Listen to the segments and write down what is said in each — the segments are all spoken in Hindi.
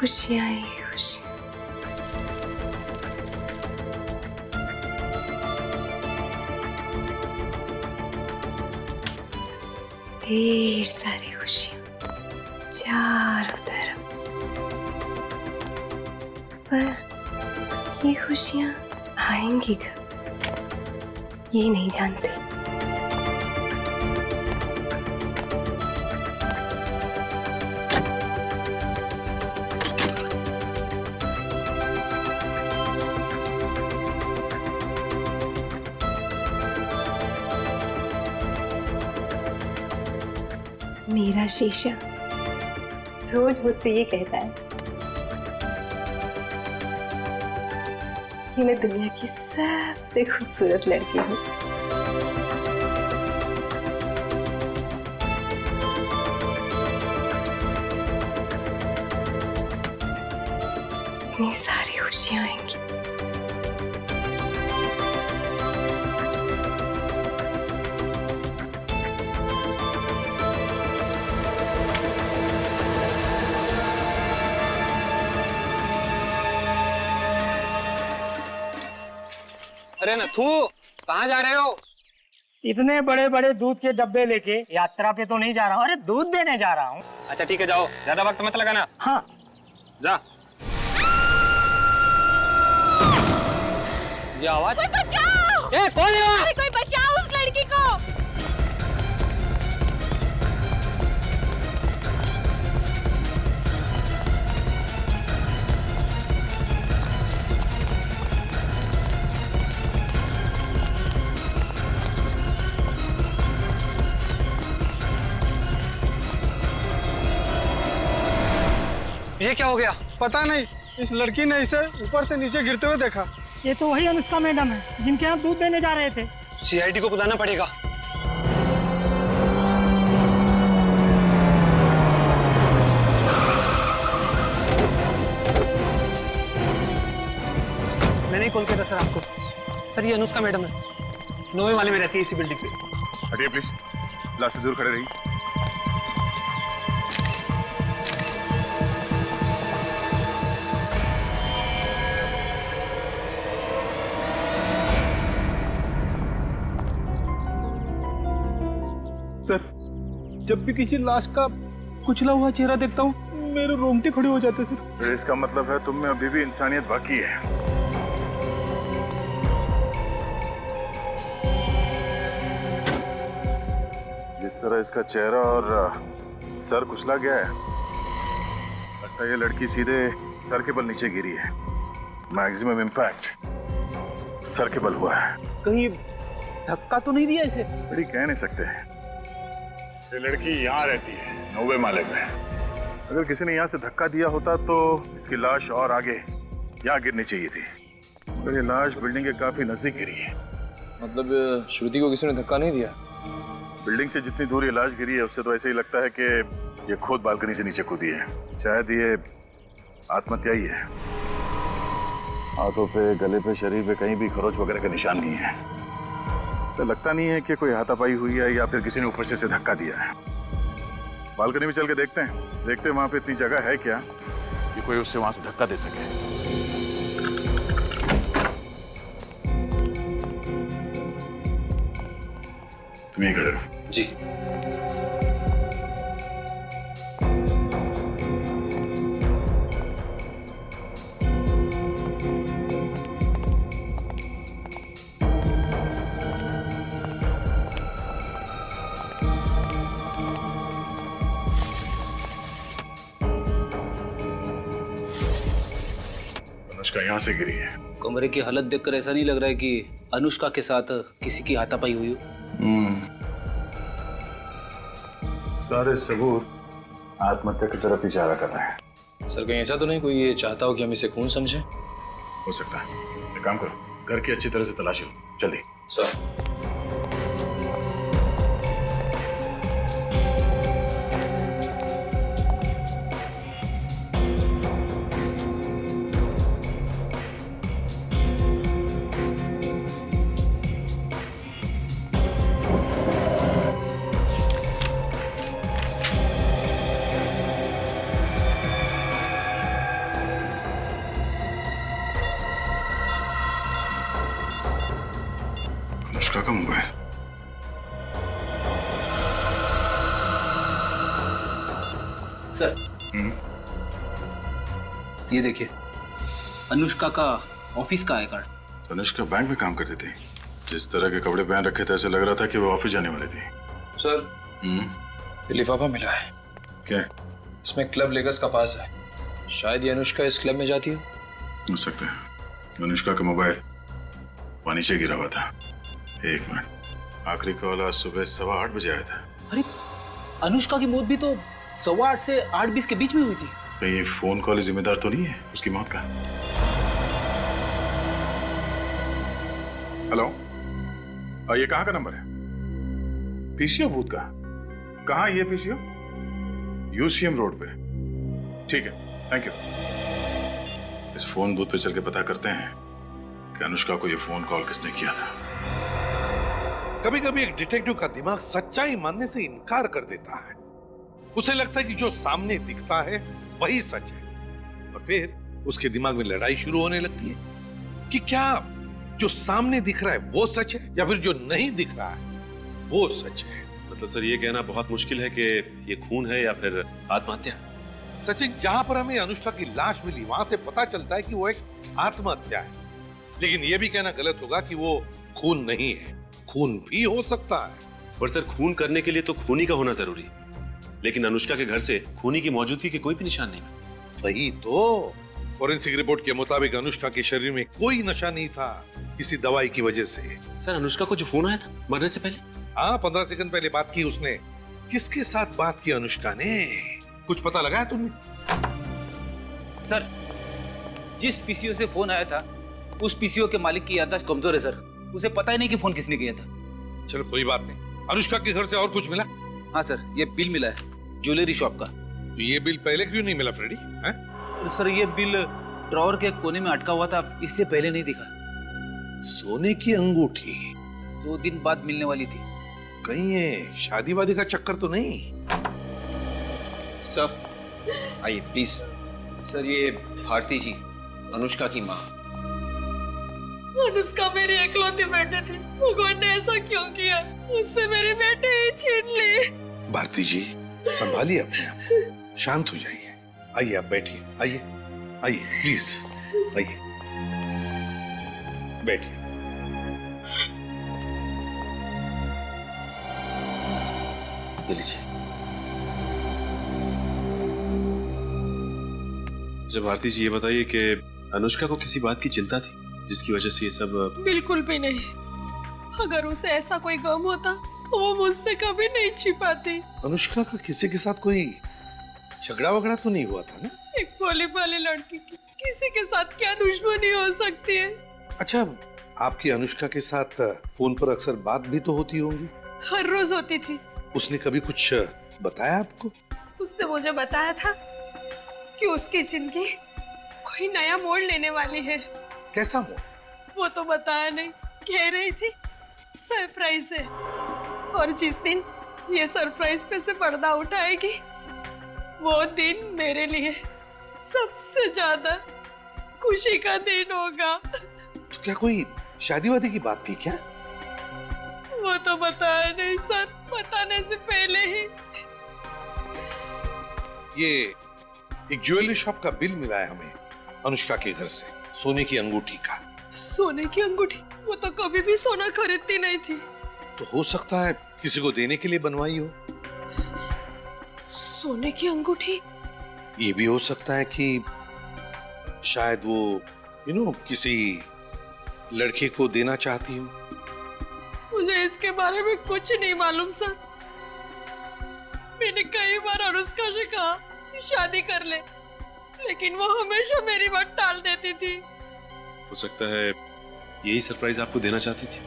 खुशियां ही खुशियां। ढेर सारी खुशियां चारों तरफ, पर ये खुशियां आएंगी कब ये नहीं जानती। मेरा शीशा रोज मुझसे ये कहता है कि मैं दुनिया की सबसे खूबसूरत लड़की हूँ। इतनी सारी खुशियां आएंगी। अरे नथु, कहाँ जा रहे हो? इतने बड़े बड़े दूध के डब्बे लेके यात्रा पे तो नहीं जा रहा हूँ, अरे दूध देने जा रहा हूँ। अच्छा ठीक है, जाओ, ज्यादा वक्त मत लगाना। हाँ जा। ये आवाज? कोई बचाओ! ए, कौन है? अरे कोई बचाओ उस लड़की को! ये क्या हो गया? पता नहीं, इस लड़की ने इसे ऊपर से नीचे गिरते हुए देखा। ये तो वही अनुष्का मैडम है जिनके यहाँ दूध देने जा रहे थे। सीआईडी को बुलाना पड़ेगा। मैंने ही कॉल किया था सर आपको। सर ये अनुष्का मैडम है, 9वें वाले में रहती है इसी बिल्डिंग पे। हटिए प्लीज, क्लास से दूर खड़े रहिए। सर, जब भी किसी लाश का कुचला हुआ चेहरा देखता हूँ मेरे रोंगटे खड़े हो जाते सर। फिर इसका मतलब है तुम में अभी भी इंसानियत बाकी है। जिस तरह इसका चेहरा और सर कुचला गया है, लगता है ये लड़की सीधे सर के बल नीचे गिरी है। मैक्सिमम इम्पैक्ट सर के बल हुआ है। कहीं धक्का तो नहीं दिया इसे? बड़ी कह नहीं सकते। ये लड़की यहाँ रहती है 9वें माले में। अगर किसी ने यहाँ से धक्का दिया होता तो इसकी लाश और आगे यहाँ गिरनी चाहिए थी, मगर ये लाश बिल्डिंग के काफी नजदीक गिरी है। मतलब श्रुति को किसी ने धक्का नहीं दिया? बिल्डिंग से जितनी दूर ये लाश गिरी है उससे तो ऐसे ही लगता है कि ये खुद बालकनी से नीचे कूदी है। शायद ये आत्महत्या ही है। हाथों पे, गले पे, शरीर पे कहीं भी खरोच वगैरह का निशान नहीं है। ऐसा लगता नहीं है कि कोई हाथापाई हुई है या फिर किसी ने ऊपर से इसे धक्का दिया है। बालकनी में चल के देखते हैं वहां पे इतनी जगह है क्या कि कोई उससे वहां से धक्का दे सके। तुम यहीं खड़े रहो। जी। अनुष्का यहाँ से गिरी है। कमरे की हालत देखकर ऐसा नहीं लग रहा है कि अनुष्का के साथ किसी की हाथापाई हुई हो। सारे सबूत आत्महत्या की तरफ इशारा कर रहे हैं। सर कहीं ऐसा तो नहीं कोई ये चाहता हो कि हम इसे खून समझे? हो सकता है। एक काम करो, घर की अच्छी तरह से तलाशी लो, जल्दी। सर सर, ये देखिए, अनुष्का का ऑफिस का आई कार्ड। अनुष्का बैंक में काम करती थी। जिस तरह के कपड़े पहन रखे थे ऐसे लग रहा था कि वो ऑफिस जाने वाली थी। सर, ये लिफाफा मिला है। क्या? इसमें क्लब लेगर्स का पास है। शायद ये अनुष्का इस क्लब में जाती हो सकता है। अनुष्का का मोबाइल पानी से गिरा हुआ था। 1 मिनट, आखिरी कॉल आज सुबह 8:15 बजे आया था। अरे, अनुष्का की मौत भी तो 8:15 से 8:20 के बीच में हुई थी। कहीं ये फोन कॉल जिम्मेदार तो नहीं है उसकी मौत का? हेलो, ये कहाँ का नंबर है? पीसीओ बूथ का? कहाँ ये पीसीओ? यूसीएम रोड पे। ठीक है, थैंक यू। इस फोन बूथ पे चल के पता करते हैं कि अनुष्का को ये फोन कॉल किसने किया था। कभी कभी एक डिटेक्टिव का दिमाग सच्चाई मानने से इनकार कर देता है। उसे लगता है कि जो सामने दिखता है वही सच है, और फिर उसके दिमाग में लड़ाई शुरू होने लगती है कि क्या जो सामने दिख रहा है वो सच है या फिर जो नहीं दिख रहा है वो सच है। मतलब सर, ये कहना बहुत मुश्किल है कि ये खून है या फिर आत्महत्या। सचिन, जहां पर हमें अनुष्का की लाश मिली वहां से पता चलता है कि वो एक आत्महत्या है, लेकिन यह भी कहना गलत होगा कि वो खून नहीं है। खून भी हो सकता है। पर सर, खून करने के लिए तो खूनी का होना जरूरी है, लेकिन अनुष्का के घर से खूनी की मौजूदगी के कोई भी निशान नहीं। वही तो, फॉरेंसिक रिपोर्ट के मुताबिक अनुष्का के शरीर में कोई नशा नहीं था किसी दवाई की वजह से। सर, अनुष्का को जो फोन आया था मरने से पहले, हाँ, 15 सेकंड पहले बात की उसने। किसके साथ बात की अनुष्का ने? कुछ पता लगाया तुमने? सर, जिस पीसीओ से फोन आया था उस पीसीओ के मालिक की याददाश्त कमजोर है सर। उसे पता ही नहीं कि फोन किसने किया था। चलो कोई बात नहीं। अनुष्का के घर से और कुछ मिला? हाँ सर, ये बिल मिला है ज्वेलरी शॉप का। तो ये बिल पहले क्यों नहीं मिला फ्रेडी? हैं? सर, ये बिल ड्रॉअर के कोने में अटका हुआ था, इसलिए पहले नहीं दिखा। सोने की अंगूठी 2 दिन बाद मिलने वाली थी। कहीं ये शादी वादी का चक्कर तो नहीं? सर, आइए प्लीज। सर, ये भारती जी, अनुष्का की माँ। अनुष्का मेरी इकलौती बेटे थी। भगवान ने ऐसा क्यों किया? उससे मेरे बेटे ही छीन लिए। भारती जी, संभालिए अपने आप को, शांत हो जाइए। आइए, आप बैठिए। आइए आइए प्लीज, आइए बैठिए। ये लीजिए। जब भारती जी, ये बताइए कि अनुष्का को किसी बात की चिंता थी जिसकी वजह से ये सब? बिल्कुल भी नहीं। अगर उसे ऐसा कोई गम होता तो वो मुझसे कभी नहीं छिपाती। अनुष्का का किसी के साथ कोई झगड़ा वगड़ा तो नहीं हुआ था ना? एक भोली भाली लड़की की किसी के साथ क्या दुश्मनी हो सकती है? अच्छा, आपकी अनुष्का के साथ फोन पर अक्सर बात भी तो होती होंगी? हर रोज होती थी। उसने कभी कुछ बताया आपको? उसने मुझे बताया था कि उसकी जिंदगी कोई नया मोड़ लेने वाली है। कैसा मोड़? वो तो बताया नहीं, कह रही थी सरप्राइज है, और जिस दिन ये सरप्राइज पे से पर्दा उठाएगी वो दिन मेरे लिए सबसे ज्यादा खुशी का दिन होगा। तो क्या कोई शादी वादी की बात थी क्या? वो तो बताया नहीं सर, बताने से पहले ही। ये एक ज्वेलरी शॉप का बिल मिला है हमें अनुष्का के घर से, सोने की अंगूठी का। सोने की अंगूठी? वो तो कभी भी सोना खरीदती नहीं थी। तो हो सकता है किसी को देने के लिए बनवाई हो। सोने की अंगूठी? ये भी हो सकता है कि शायद वो किसी लड़के को देना चाहती हो। मुझे इसके बारे में कुछ नहीं मालूम सर। मैंने कई बार अनुष्का से कहा कि शादी कर ले, लेकिन वो हमेशा मेरी बात टाल देती थी। हो सकता है यही सरप्राइज आपको देना चाहती थी।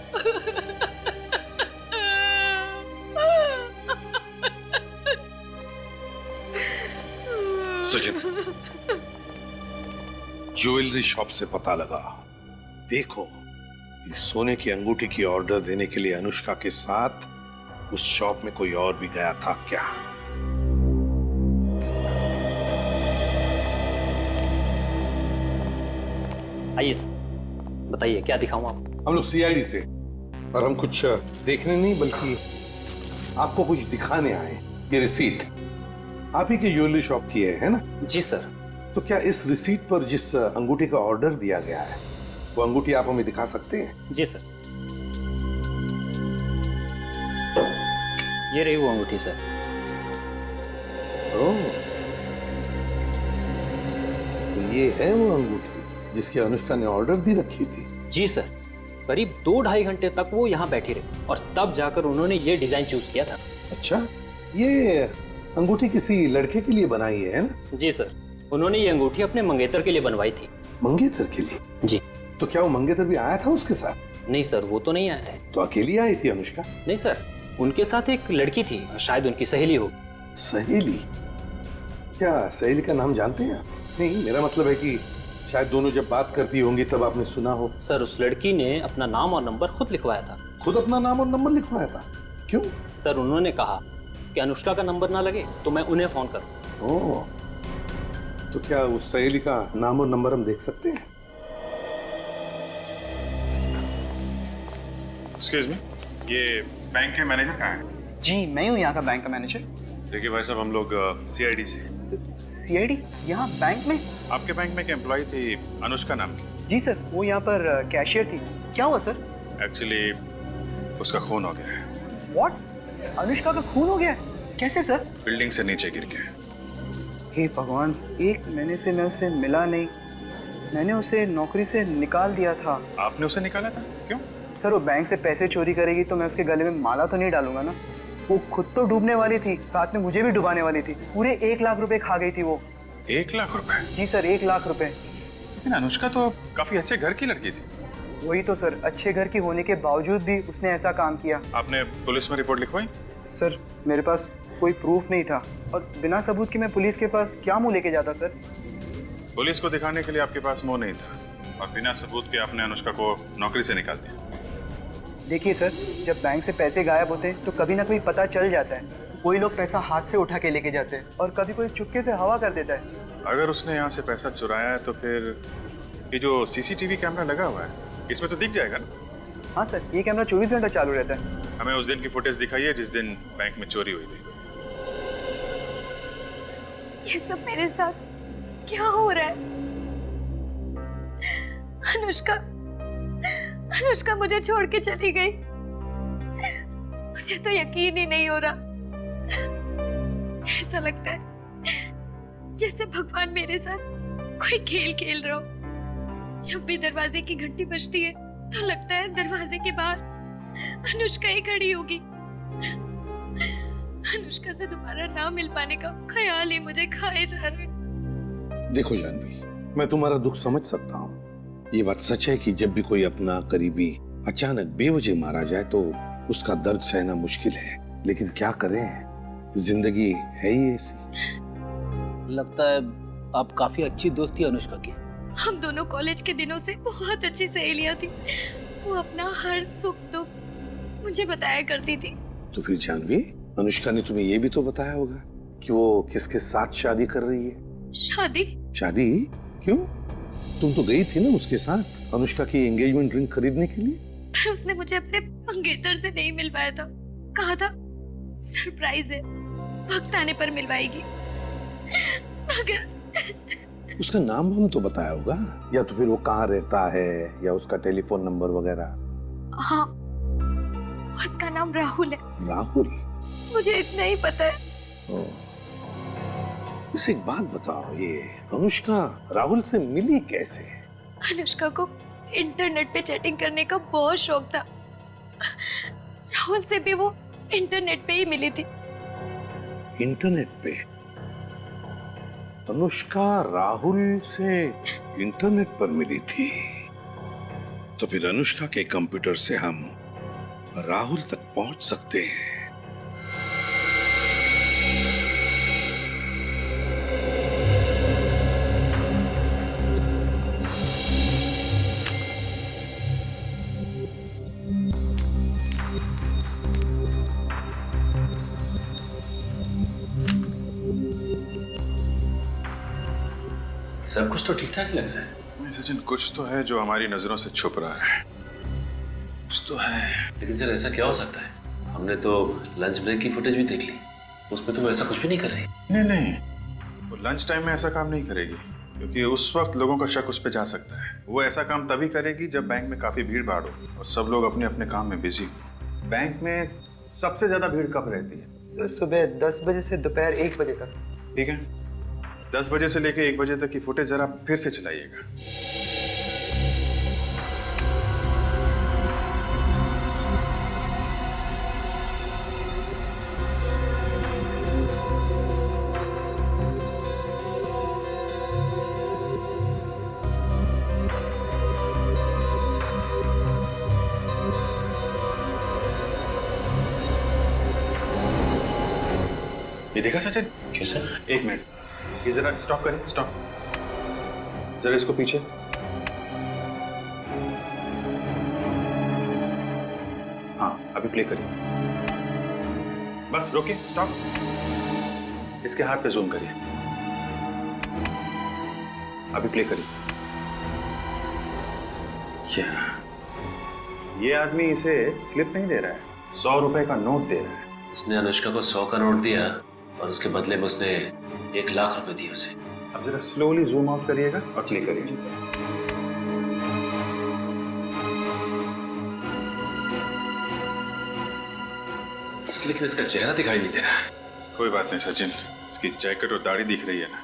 सचिन, ज्वेलरी शॉप से पता लगा। देखो, इस सोने की अंगूठी की ऑर्डर देने के लिए अनुष्का के साथ उस शॉप में कोई और भी गया था क्या? आइए सर, बताइए क्या दिखाऊं आपको? हम लोग सीआईडी से, और हम कुछ देखने नहीं बल्कि आपको कुछ दिखाने आए। ये रिसीट आप ही की ज्वेलरी शॉप की है ना? जी सर। तो क्या इस रिसीट पर जिस अंगूठी का ऑर्डर दिया गया है वो अंगूठी आप हमें दिखा सकते हैं? जी सर, ये रही वो अंगूठी सर। ओह, तो ये है वो अंगूठी जिसकी अनुष्का ने ऑर्डर दी रखी थी? जी सर, करीब 2-2.5 घंटे तक वो यहाँ बैठी रही और तब जाकर उन्होंने ये डिजाइन चूज किया था। अच्छा, ये अंगूठी किसी लड़के के लिए बनाई है ना? जी सर, उन्होंने ये अंगूठी अपने मंगेतर के लिए बनवाई थी। मंगेतर के लिए? जी। तो क्या वो मंगेतर भी आया था उसके साथ? नहीं सर, वो तो नहीं आए थे। तो अकेली आई थी अनुष्का? नहीं सर, उनके साथ एक लड़की थी, शायद उनकी सहेली हो। सहेली? क्या सहेली का नाम जानते हैं? नहीं, मेरा मतलब है कि शायद दोनों जब बात करती होंगी तब आपने सुना हो। सर, उस लड़की ने अपना नाम और नंबर खुद लिखवाया था। खुद अपना नाम और नंबर लिखवाया था? क्यों? सर, उन्होंने कहा कि अनुष्का का नंबर ना लगे तो मैं उन्हें फोन करूं। ओह, तो क्या उस सहेली का नाम और नंबर हम देख सकते हैं? एक्सक्यूज मी, ये बैंक के मैनेजर कहाँ है? जी, मैं हूँ यहाँ का बैंक का मैनेजर। देखिए भाई साहब, हम लोग सीआईडी से। सीआईडी? यहाँ बैंक में? आपके बैंक में एक एम्प्लॉय थी अनुष्का नाम की। जी सर, वो यहाँ पर कैशियर थी। क्या हुआ सर? एक्चुअली उसका खून हो गया है। व्हाट? अनुष्का का खून हो गया है? कैसे सर? बिल्डिंग से नीचे गिर के। हे भगवान, 1 महीने से मैं उससे मिला नहीं। मैंने उसे नौकरी से निकाल दिया था। आपने उसे निकाला था? क्यों? सर, वो बैंक से पैसे चोरी करेगी तो मैं उसके गले में माला तो नहीं डालूंगा ना। वो खुद तो डूबने वाली थी, साथ में मुझे भी डुबाने वाली थी। पूरे 1 लाख रुपए खा गई थी वो। 1 लाख रुपए? जी सर, 1 लाख रुपए। लेकिन अनुष्का तो काफी अच्छे घर की लड़की थी। वही तो सर, अच्छे घर की होने के बावजूद भी उसने ऐसा काम किया। आपने पुलिस में रिपोर्ट लिखवाई? सर, मेरे पास कोई प्रूफ नहीं था और बिना सबूत के मैं पुलिस के पास क्या मुंह लेके जाता सर? पुलिस को दिखाने के लिए आपके पास मुंह नहीं था और बिना सबूत के आपने अनुष्का को नौकरी से निकाल दिया। देखिए सर, जब बैंक से पैसे गायब होते हैं तो कभी ना कभी पता चल जाता है। कोई लोग पैसा हाथ से उठा के लेके जाते हैं और कभी कोई चुपके से हवा कर देता है। अगर उसने यहाँ से पैसा चुराया है तो फिर ये जो सीसीटीवी कैमरा लगा हुआ है इसमें तो दिख जाएगा ना? हाँ सर, ये कैमरा 24 घंटा चालू रहता है। हमें उस दिन की फुटेज दिखाइए जिस दिन बैंक में चोरी हुई थी। ये सब मेरे साथ क्या हो रहा है? अनुष्का मुझे छोड़ के चली गई। मुझे तो यकीन ही नहीं हो रहा। ऐसा लगता है जैसे भगवान मेरे साथ कोई खेल खेल रहा हो। जब भी दरवाजे की घंटी बजती है तो लगता है दरवाजे के बाहर अनुष्का ही खड़ी होगी। अनुष्का से दोबारा ना मिल पाने का ख्याल ही मुझे खाए जा रहा है। देखो जानवी, मैं तुम्हारा दुख समझ सकता हूँ। ये बात सच है कि जब भी कोई अपना करीबी अचानक बेवजह मारा जाए तो उसका दर्द सहना मुश्किल है, लेकिन क्या करें, जिंदगी है ही ऐसी। लगता है आप काफी अच्छी दोस्त थी अनुष्का की। हम दोनों कॉलेज के दिनों से बहुत अच्छी सहेलियां थी। वो अपना हर सुख दुख मुझे बताया करती थी। तो फिर जानवी, अनुष्का ने तुम्हें ये भी तो बताया होगा कि वो किसके साथ शादी कर रही है? शादी? शादी? क्यों? तुम तो गई थी ना उसके साथ अनुष्का की एंगेजमेंट रिंग खरीदने के लिए। पर उसने मुझे अपने मंगेतर से नहीं मिलवाया था। कहा था सरप्राइज है, वक्त आने पर मिलवाएगी। मगर उसका नाम हम तो बताया होगा, या तो फिर वो कहाँ रहता है या उसका टेलीफोन नंबर वगैरह। हाँ, उसका नाम राहुल है। राहुल? मुझे इतना ही पता है। इसे एक बात बताओ, ये अनुष्का राहुल से मिली कैसे? अनुष्का को इंटरनेट पे चैटिंग करने का बहुत शौक था। राहुल से भी वो इंटरनेट पे ही मिली थी। इंटरनेट पे? अनुष्का राहुल से इंटरनेट पर मिली थी? तो फिर अनुष्का के कंप्यूटर से हम राहुल तक पहुंच सकते हैं। सब कुछ तो ठीक ठाक लग रहा है। सचिन, कुछ तो है जो हमारी नजरों से छुप रहा है। कुछ तो है। लेकिन सर ऐसा क्या हो सकता है? हमने तो लंच ब्रेक की फुटेज भी देख ली। उसमें तुम ऐसा कुछ भी नहीं कर रही। नहीं नहीं, वो लंच टाइम में ऐसा काम नहीं करेगी, क्योंकि उस वक्त लोगों का शक उस पर जा सकता है। वो ऐसा काम तभी करेगी जब बैंक में काफी भीड़ भाड़ हो और सब लोग अपने अपने काम में बिजी हो। बैंक में सबसे ज्यादा भीड़ कब रहती है? सर सुबह 10 बजे से दोपहर 1 बजे तक। ठीक है, 10 बजे से लेके 1 बजे तक की फुटेज जरा फिर से चलाइएगा। ये देखा सचिन? कैसा? 1 मिनट, ये जरा स्टॉप करें, स्टॉप। जरा इसको पीछे। हाँ, अभी प्ले करिए। बस रोकिए, स्टॉप। इसके हाथ पे जूम करिए। अभी प्ले करिए। ये आदमी इसे स्लिप नहीं दे रहा है, 100 रुपए का नोट दे रहा है। उसने अनुष्का को 100 का नोट दिया और उसके बदले में उसने 1 लाख रुपए दिए उसे। अब जरा स्लोली जूम आउट करिएगा और क्लिक करिए। लेकिन इसका चेहरा दिखाई नहीं दे रहा है। कोई बात नहीं सचिन, इसकी जैकेट और दाढ़ी दिख रही है ना,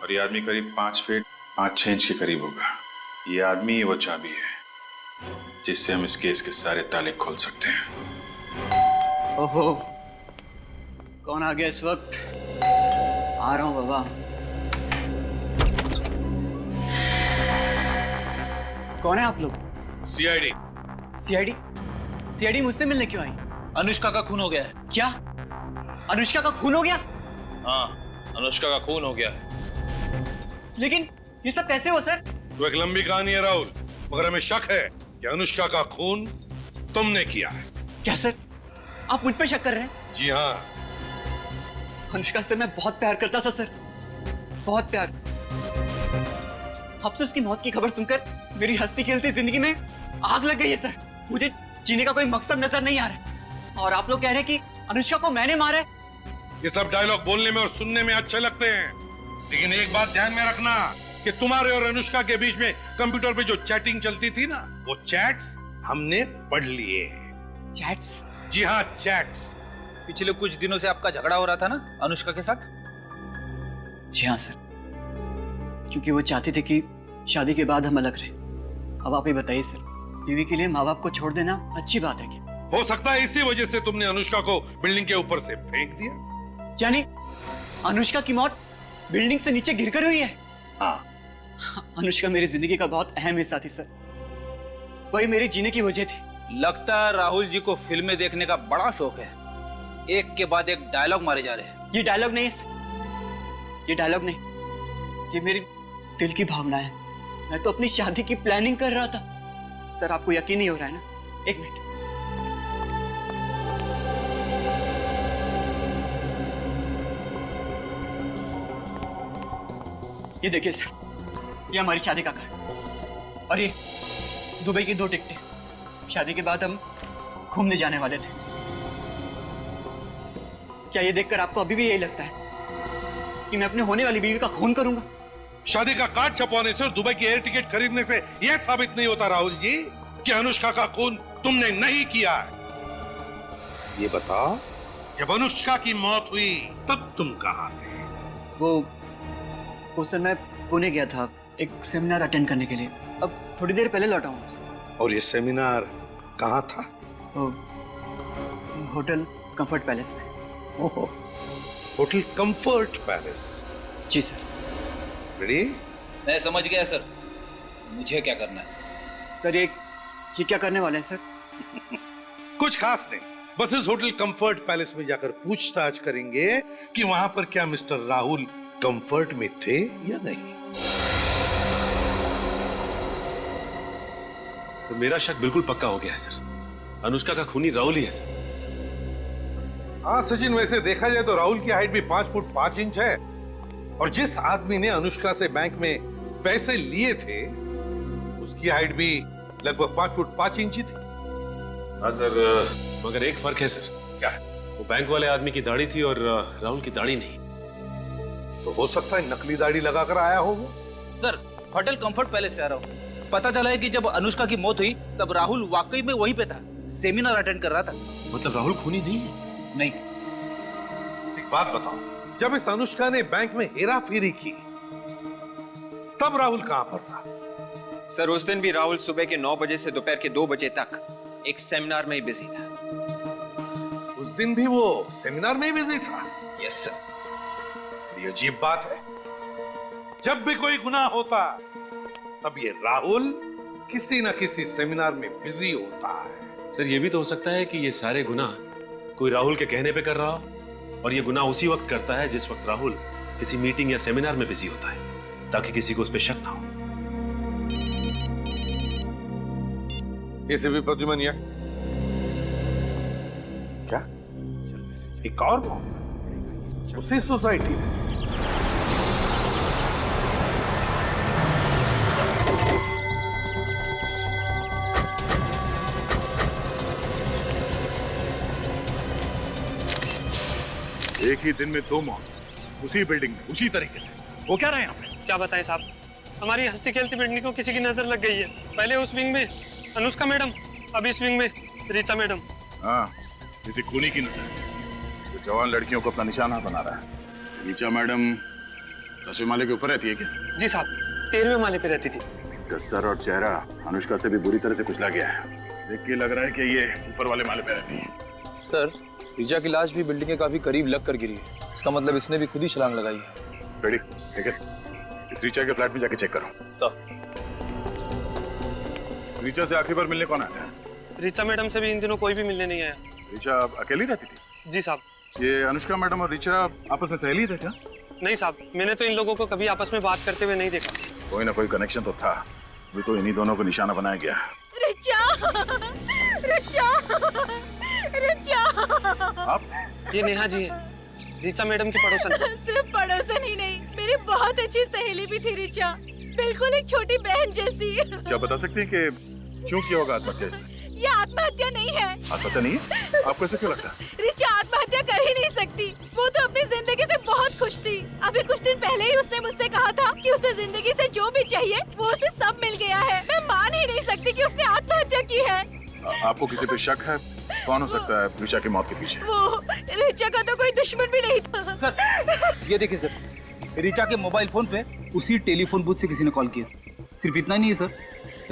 और ये आदमी करीब 5 फीट 5-6 इंच के करीब होगा। ये आदमी ही वो चाबी है जिससे हम इस केस के सारे ताले खोल सकते हैं। ओहो, कौन आ गया इस वक्त? आ रहा हूं बाबा। कौन है आप लोग? सीआईडी। सीआईडी? सीआईडी मुझसे मिलने क्यों आई? अनुष्का का खून हो गया है। क्या? अनुष्का का खून हो गया? हाँ, अनुष्का का खून हो गया। लेकिन ये सब कैसे हो सर? तो एक लंबी कहानी है राहुल, मगर हमें शक है कि अनुष्का का खून तुमने किया है। क्या सर, आप मुझ पर शक कर रहे हैं? जी हाँ। अनुष्का से मैं बहुत प्यार करता था सर, बहुत प्यार। अब से उसकी मौत की खबर सुनकर मेरी हंसती खेलती जिंदगी में आग लग गई है सर। मुझे जीने का कोई मकसद नजर नहीं आ रहा है। और आप लोग कह रहे हैं कि अनुष्का को मैंने मारा है। ये सब डायलॉग बोलने में और सुनने में अच्छे लगते हैं, लेकिन एक बात ध्यान में रखना कि तुम्हारे और अनुष्का के बीच में कंप्यूटर पे जो चैटिंग चलती थी ना, वो चैट्स हमने पढ़ लिए। चैट्स? जी हाँ, चैट्स। पिछले कुछ दिनों से आपका झगड़ा हो रहा था ना अनुष्का के साथ? जी हाँ सर, क्योंकि वो चाहती थी कि शादी के बाद हम अलग रहे। अब आप ही बताइए सर, बीवी के लिए माँ बाप को छोड़ देना अच्छी बात है क्या? हो सकता है इसी वजह से तुमने अनुष्का को बिल्डिंग के ऊपर से फेंक दिया। यानी अनुष्का की मौत बिल्डिंग से नीचे गिरकर हुई है? हाँ। अनुष्का मेरी जिंदगी का बहुत अहम हिस्सा थी सर, वही मेरे जीने की वजह थी। लगता है राहुल जी को फिल्में देखने का बड़ा शौक है। एक के बाद एक डायलॉग मारे जा रहे हैं। ये डायलॉग नहीं है सर, ये डायलॉग नहीं, ये मेरी दिल की भावना है। मैं तो अपनी शादी की प्लानिंग कर रहा था सर। आपको यकीन नहीं हो रहा है ना? एक मिनट। ये देखिए सर, ये हमारी शादी का कार्ड, और ये दुबई की 2 टिकटें। शादी के बाद हम घूमने जाने वाले थे। क्या ये देखकर आपको अभी भी यही लगता है कि मैं अपने होने वाली बीवी का खून करूंगा? शादी का कार्ड छपवाने से और दुबई की एयर टिकट खरीदने से यह साबित नहीं होता राहुल जी कि अनुष्का का खून तुमने नहीं किया है। ये बताओ, जब अनुष्का की मौत हुई तब तुम कहाँ थे? वो सर, मैं पुणे गया था एक सेमिनार अटेंड करने के लिए। अब थोड़ी देर पहले लौटा हूँ सर। और ये सेमिनार कहाँ था? होटल कंफर्ट पैलेस में। ओहो, होटल कंफर्ट पैलेस। जी सर। रेडी? मैं समझ गया सर, मुझे क्या करना है? सर ये क्या करने वाले हैं सर? कुछ खास नहीं, बस इस होटल कंफर्ट पैलेस में जाकर पूछताछ करेंगे कि वहां पर क्या मिस्टर राहुल कंफर्ट में थे या नहीं। तो मेरा शक बिल्कुल पक्का हो गया है सर, अनुष्का का खूनी राहुल ही है सर। हाँ सचिन, वैसे देखा जाए तो राहुल की हाइट भी 5 फुट 5 इंच है, और जिस आदमी ने अनुष्का से बैंक में पैसे लिए थे उसकी हाइट भी लगभग 5 फुट 5 इंच थी। हाँ सर, मगर एक फर्क है सर। क्या? वो बैंक वाले आदमी की दाढ़ी थी और राहुल की दाढ़ी नहीं। तो हो सकता है नकली दाढ़ी लगाकर आया हो वो। सर, होटल कंफर्ट पैलेस से आ रहा हूँ। पता चला है कि जब अनुष्का की मौत हुई तब राहुल वाकई में वहीं पे था, सेमिनार अटेंड कर रहा था। मतलब राहुल खूनी नहीं है? नहीं। एक बात बताओ, जब इस अनुष्का ने बैंक में हेरा फेरी की तब राहुल कहां पर था? सर उस दिन भी राहुल सुबह के 9 बजे से दोपहर के 2 बजे तक एक सेमिनार में ही बिजी था। उस दिन भी वो सेमिनार में ही बिजी था? Yes sir. ये अजीब बात है, जब भी कोई गुनाह होता तब ये राहुल किसी न किसी सेमिनार में बिजी होता है। सर, ये भी तो हो सकता है कि ये सारे गुनाह कोई राहुल के कहने पे कर रहा हो और ये गुनाह उसी वक्त करता है जिस वक्त राहुल किसी मीटिंग या सेमिनार में बिजी होता है, ताकि किसी को उस पर शक ना हो। इसे भी प्रद्युमन या क्या एक और मौका उसी सोसाइटी में? एक ही दिन में 2 मौत, उसी बिल्डिंग में, उसी तरीके से। वो क्या रहे हैं यहाँ पे? क्या बताएं साहब, हमारी हंसती खेलती बिल्डिंग को किसी की नजर लग गई है। पहले उस विंग में अनुष्का मैडम, अब इस विंग में ऋचा मैडम। हाँ, किसी खूनी की नजर। तो जवान लड़कियों को अपना निशाना बना रहा है। ऋचा मैडम 10वें माले के ऊपर रहती है क्या? जी साहब, 13वें माले पे रहती थी। इसका सर और चेहरा अनुष्का से भी बुरी तरह से कुचला गया है। देख के लग रहा है कि ये ऊपर वाले माले पे रहती है। सर, ऋचा की लाश भी बिल्डिंग के काफी करीब लग कर गिरी है। इसका मतलब इसने भी खुद ही छलांग लगाई है। रेडी, ठीक है। इस ऋचा के फ्लैट में जाके चेक करो। ऋचा से आखिरी बार मिलने कौन आया है? ऋचा मैडम से भी इन दिनों कोई भी मिलने नहीं आया। ऋचा अकेली रहती थी? जी साहब। ये अनुष्का मैडम और ऋचा आपस में सहेली थे क्या? नहीं साहब, मैंने तो इन लोगों को कभी आपस में बात करते हुए नहीं देखा। कोई ना कोई कनेक्शन तो था, ये तो इन्हीं दोनों को निशाना बनाया गया। रिचा! रिचा! रिचा! आप? ये नेहा जी है, ऋचा मैडम की पड़ोसन। सिर्फ पड़ोसन ही नहीं, मेरी बहुत अच्छी सहेली भी थी रिचा, बिल्कुल एक छोटी बहन जैसी। क्या बता सकते हैं कि क्यों किया होगा आत्महत्या इसने? ये आत्महत्या नहीं है। आत्महत्या नहीं है? आपको ऐसा क्यों लगता है? रिचा आत्महत्या कर ही नहीं सकती, वो तो अपनी जिंदगी से बहुत खुश थी। अभी कुछ दिन पहले ही उसने मुझसे कहा था कि उसे जिंदगी से जो भी चाहिए वो उसे सब मिल गया है। मैं मान ही नहीं सकती कि उसने आत्महत्या की है। आपको किसी पे शक है? कौन हो सकता है ऋचा की मौत के पीछे? वो ऋचा का तो कोई दुश्मन भी नहीं था। सर, ये देखिए सर, ऋचा के मोबाइल फोन पे उसी टेलीफोन बूथ से किसी ने कॉल किया। सिर्फ इतना नहीं है सर,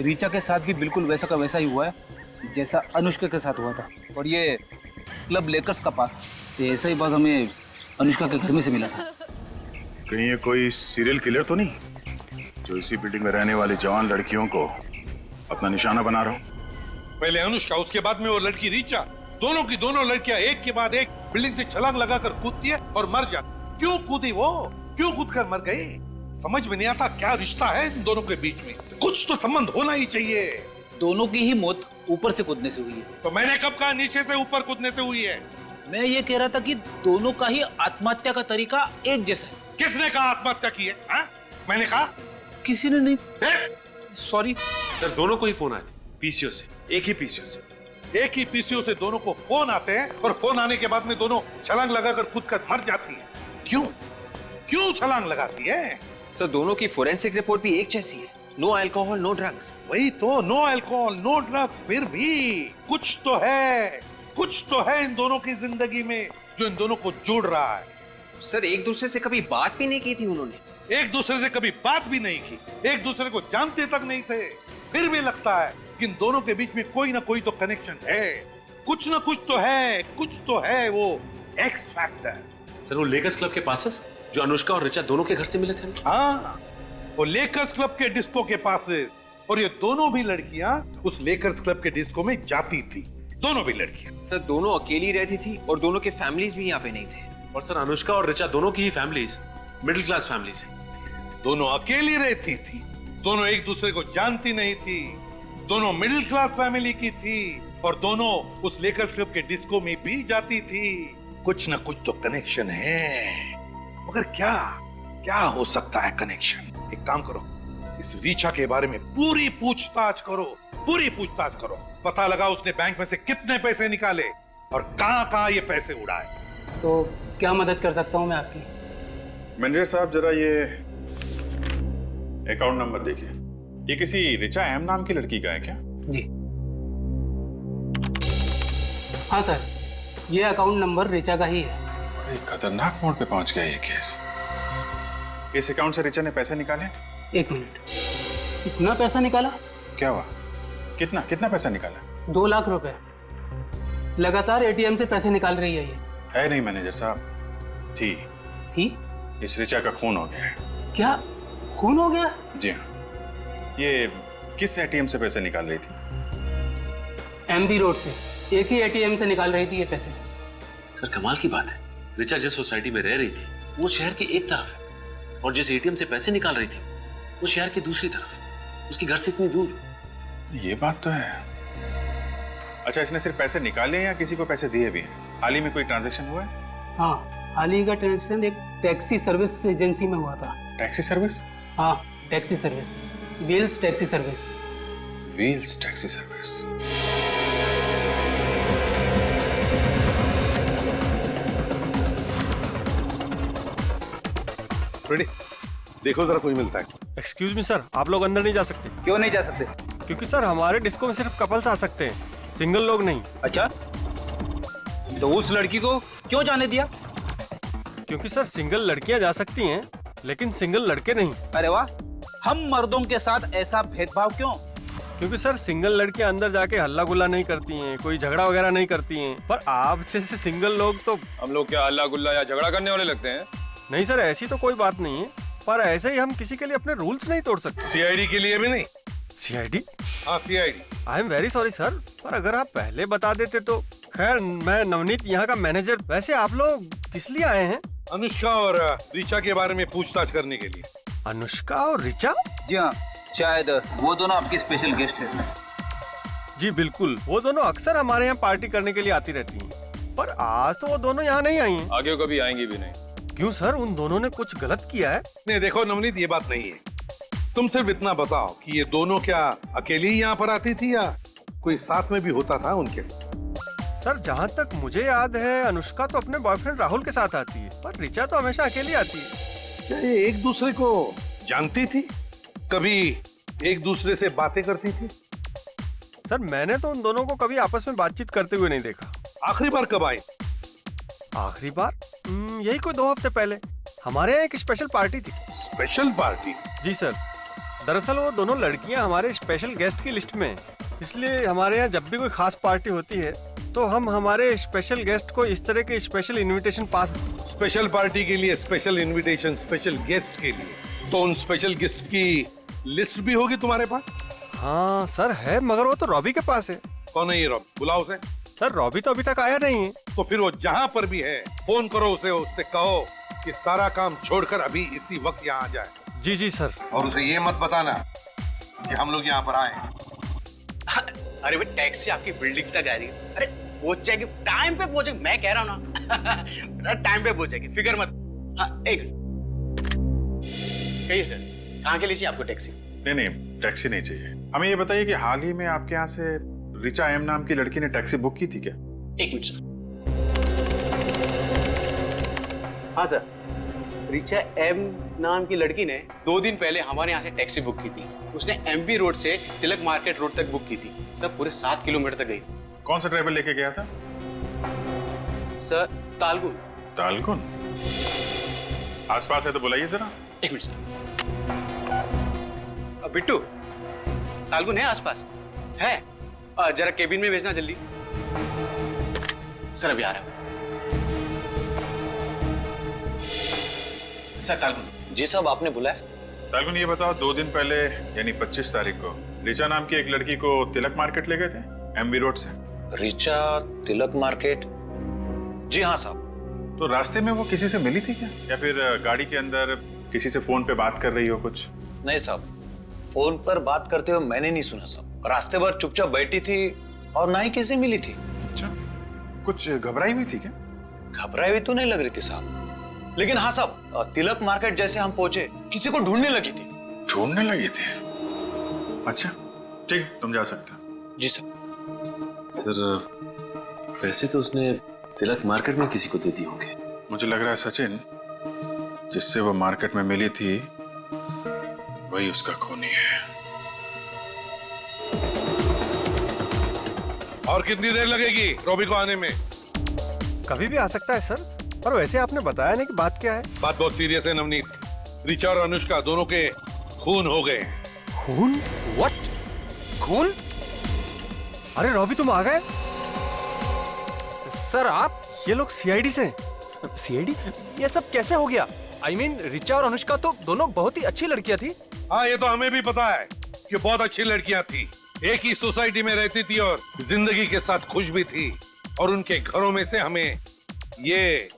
ऋचा के साथ भी बिल्कुल वैसा का वैसा ही हुआ है जैसा अनुष्का के साथ हुआ था। और ये क्लब लेकर्स का पास, ये ऐसा ही बात हमें अनुष्का के घर में से मिला था। कहीं ये कोई सीरियल किलर तो नहीं जो इसी बिल्डिंग में रहने वाली जवान लड़कियों को अपना निशाना बना रहा हो? पहले अनुष्का, उसके बाद में वो लड़की ऋचा, दोनों की दोनों लड़कियां एक के बाद एक बिल्डिंग से छलांग लगाकर कूदती है और मर जाती। क्यों कूदी वो? क्यों कूदकर मर गई? समझ में नहीं आता क्या रिश्ता है इन दोनों के बीच में। कुछ तो संबंध होना ही चाहिए। दोनों की ही मौत ऊपर से कूदने से हुई है। तो मैंने कब कहा नीचे से ऊपर कूदने से हुई है? मैं ये कह रहा था कि दोनों का ही आत्महत्या का तरीका एक जैसा है। किसने कहा आत्महत्या की है? मैंने कहा? किसी ने नहीं। सॉरी सर, दोनों को ही फोन आए थे पीसीओ से, एक ही पीसीओ से। एक ही पीसीओ से दोनों को फोन आते हैं और फोन आने के बाद में दोनों छलांग लगाकर कूदकर मर जाती है। क्यों? क्यों छलांग लगाती है? सर दोनों की फोरेंसिक रिपोर्ट भी एक जैसी है, नो अल्कोहल नो ड्रग्स। वही तो, नो अल्कोहल नो ड्रग्स। फिर भी कुछ तो है, कुछ तो है इन दोनों की जिंदगी में जो इन दोनों को जोड़ रहा है। सर एक दूसरे से कभी बात भी नहीं की थी उन्होंने। एक दूसरे से कभी बात भी नहीं की, एक दूसरे को जानते तक नहीं थे। फिर भी लगता है कि इन दोनों के बीच में कोई ना कोई तो कनेक्शन है। कुछ ना कुछ तो है, कुछ तो है वो एक्स फैक्टर। सर, वो लेकर्स क्लब के पासेस जो अनुष्का और ऋचा दोनों के घर से मिले थे। हाँ, वो लेकर्स क्लब के डिस्को के पासेस। और ये दोनों भी लड़कियां उस लेकर्स क्लब के डिस्को में जाती थी। दोनों भी लड़कियां। सर दोनों अकेली रहती थी और दोनों के फैमिलीज भी यहाँ पे नहीं थे। और सर, अनुष्का और ऋचा दोनों की ही फैमिलीज मिडिल क्लास फैमिलीज हैं। दोनों अकेली रहती थी, दोनों एक दूसरे को जानती नहीं थी, दोनों मिडिल क्लास फैमिली की थी और दोनों उस लेकर्स क्लब के डिस्को में भी जाती थी। कुछ ना कुछ तो कनेक्शन है, मगर क्या क्या हो सकता है कनेक्शन? एक काम करो, इस ऋचा के बारे में पूरी पूछताछ करो, पूरी पूछताछ करो। पता लगा उसने बैंक में से कितने पैसे निकाले, और कहां ये पैसे उड़ाए। तो क्या मदद कर सकता हूँ मैं आपकी? मैनेजर साहब जरा ये अकाउंट नंबर देखिए। ये किसी रिचा एम नाम की लड़की का है क्या? जी हाँ सर, ये अकाउंट नंबर रिचा का ही है। बड़े खतरनाक मोड़ पे पहुंच गया ये केस। इस अकाउंट से रिचा ने पैसे निकाले? 1 मिनट, इतना पैसा निकाला? क्या हुआ? कितना कितना पैसा निकाला? 2 लाख रुपए। लगातार एटीएम से पैसे निकाल रही है ये। है नहीं मैनेजर साहब, थी इस रिचा का खून हो गया है। क्या खून हो गया? जी हाँ। ये किस एटीएम से पैसे निकाल रही थी? एमबी रोड से एक ही एटीएम से निकाल रही थी ये पैसे। सर कमाल की बात है, रिचा जिस सोसाइटी में रह रही थी वो शहर के एक तरफ है, और जिस एटीएम से पैसे निकाल रही थी वो शहर की दूसरी तरफ, उसके घर से इतनी दूर। ये बात तो है। अच्छा, इसने सिर्फ पैसे निकाले या किसी को पैसे दिए भी हैं? हाल ही में कोई ट्रांजैक्शन हुआ है? हाँ, हाल ही का ट्रांजेक्शन एक टैक्सी सर्विस एजेंसी में हुआ था। Taxi service? हाँ, taxi service, wheels taxi service. Wheels taxi service. Ready, देखो जरा कोई मिलता है। एक्सक्यूज मी सर, आप लोग अंदर नहीं जा सकते। क्यों नहीं जा सकते? क्योंकि सर हमारे डिस्को में सिर्फ कपल्स आ सकते हैं, सिंगल लोग नहीं। अच्छा, तो उस लड़की को क्यों जाने दिया? क्योंकि सर सिंगल लड़कियां जा सकती हैं लेकिन सिंगल लड़के नहीं। अरे वाह, हम मर्दों के साथ ऐसा भेदभाव क्यों? क्योंकि सर सिंगल लड़कियां अंदर जाके हल्ला गुल्ला नहीं करती हैं, कोई झगड़ा वगैरह नहीं करती हैं, पर आप जैसे सिंगल लोग तो। हम लोग क्या हल्ला गुल्ला या झगड़ा करने वाले लगते हैं? नहीं सर, ऐसी तो कोई बात नहीं है, पर ऐसे ही हम किसी के लिए अपने रूल्स नहीं तोड़ सकते। सीआईडी के लिए भी नहीं? सीआईडी? हाँ CID. I am very sorry sir, पर अगर आप पहले बता देते तो। खैर, मैं नवनीत यहाँ का मैनेजर। वैसे आप लोग किस लिए आए हैं? अनुष्का और रिचा के बारे में पूछताछ करने के लिए। अनुष्का और रिचा? जी हाँ, शायद वो दोनों आपके स्पेशल गेस्ट हैं। जी बिल्कुल, वो दोनों अक्सर हमारे यहाँ पार्टी करने के लिए आती रहती हैं, पर आज तो वो दोनों यहाँ नहीं आई हैं। आगे कभी आएंगी भी नहीं। क्यों सर, उन दोनों ने कुछ गलत किया है? नहीं देखो नवनीत, ये बात नहीं है। तुम सिर्फ इतना बताओ कि ये दोनों क्या अकेली ही यहाँ पर आती थी या कोई साथ में भी होता था उनके साथ? सर जहाँ तक मुझे याद है, अनुष्का तो अपने बॉयफ्रेंड राहुल के साथ आती है, पर रिचा तो हमेशा अकेली आती है। क्या ये एक दूसरे को जानती थी? कभी एक दूसरे से बातें करती थी? सर मैंने तो उन दोनों को कभी आपस में बातचीत करते हुए नहीं देखा। आखिरी बार कब आई? आखिरी बार यही कोई 2 हफ्ते पहले। हमारे यहाँ एक स्पेशल पार्टी थी। Special party? जी सर, दरअसल वो दोनों लड़कियां हमारे स्पेशल गेस्ट की लिस्ट में हैं, इसलिए हमारे यहाँ जब भी कोई खास पार्टी होती है तो हम हमारे स्पेशल गेस्ट को इस तरह के स्पेशल इनविटेशन पास। स्पेशल पार्टी के लिए स्पेशल इनविटेशन स्पेशल गेस्ट के लिए, तो उन स्पेशल गेस्ट की लिस्ट भी होगी तुम्हारे पास? हाँ सर है, मगर वो तो रॉबी के पास है। कौन है ये रॉबी? बुलाओ उसे। सर रॉबी तो अभी तक आया नहीं है। तो फिर वो जहाँ पर भी है फोन करो उसे, उससे कहो कि सारा काम छोड़कर अभी इसी वक्त यहाँ आ जाए। जी जी सर। और उसे ये मत बताना कि हम लोग यहाँ पर आए हैं। अरे भाई, टैक्सी आपकी बिल्डिंग तक आ रही है। अरे पहुंच जाएगी, टाइम पे पहुंचेगी, मैं कह रहा हूँ ना। टाइम पे पहुंचेगी, फिक्र मत। हाँ, एक कहिए सर, कहाँ के लिए चाहिए आपको टैक्सी? नहीं, टैक्सी नहीं चाहिए हमें। ये बताइए कि हाल ही में आपके यहाँ से रिचा एम नाम की लड़की ने टैक्सी बुक की थी क्या? 1 मिनट सर। हाँ सर, रिचा एम नाम की लड़की ने 2 दिन पहले हमारे यहाँ से टैक्सी बुक की थी। उसने एमपी रोड से तिलक मार्केट रोड तक बुक की थी। सर पूरे 7 किलोमीटर तक गई थी। कौन सा ड्राइवर लेके गया था? सर तालगुन। तालगुन? आसपास है तो बुलाइए जरा। 1 मिनट सर। बिट्टू, तालगुन है आसपास? है? जरा केबिन में भेजना जल्दी। सर अभी आ रहा हूं। सर तालगुन। जी साहब, आपने बुलाया? तालगुन ये बताओ, 2 दिन पहले यानी 25 तारीख को रिचा नाम की एक लड़की को तिलक मार्केट ले गए थे एमबी रोड से? रिचा तिलक मार्केट? जी हाँ साहब। तो रास्ते में वो किसी से मिली थी क्या, या फिर गाड़ी के अंदर किसी से फोन पे बात कर रही हो कुछ? नहीं साहब, फोन पर बात करते हुए मैंने नहीं सुना साहब। रास्ते भर चुपचाप बैठी थी और ना ही किसी मिली थी। अच्छा, कुछ घबराई हुई थी क्या? घबराई हुई तो नहीं लग रही थी साहब, लेकिन हाँ साहब, तिलक मार्केट जैसे हम पहुंचे किसी को ढूंढने लगी थी। ढूंढने लगी थी? अच्छा ठीक है, तुम जा सकते हो। जी सर। सर पैसे तो उसने तिलक मार्केट में किसी को दे दिए होंगे। मुझे लग रहा है सचिन, जिससे वो मार्केट में मिली थी वही उसका खूनी है। और कितनी देर लगेगी रॉबी को आने में? कभी भी आ सकता है सर। और वैसे आपने बताया नहीं कि बात क्या है। बात बहुत सीरियस है नवनीत। रिचा और अनुष्का दोनों के खून हो गए। खून? व्हाट? खून? अरे रॉबी तुम आ गए? सर आप? ये लोग सीआईडी से। सीआईडी? ये सब कैसे हो गया? I mean, रिचा और अनुष्का तो दोनों बहुत ही अच्छी लड़कियां थी। हाँ, ये तो हमें भी पता है कि बहुत अच्छी लड़कियां थी, एक ही सोसाइटी में रहती थी और जिंदगी के साथ खुश भी थी। और उनके घरों में से हमें ये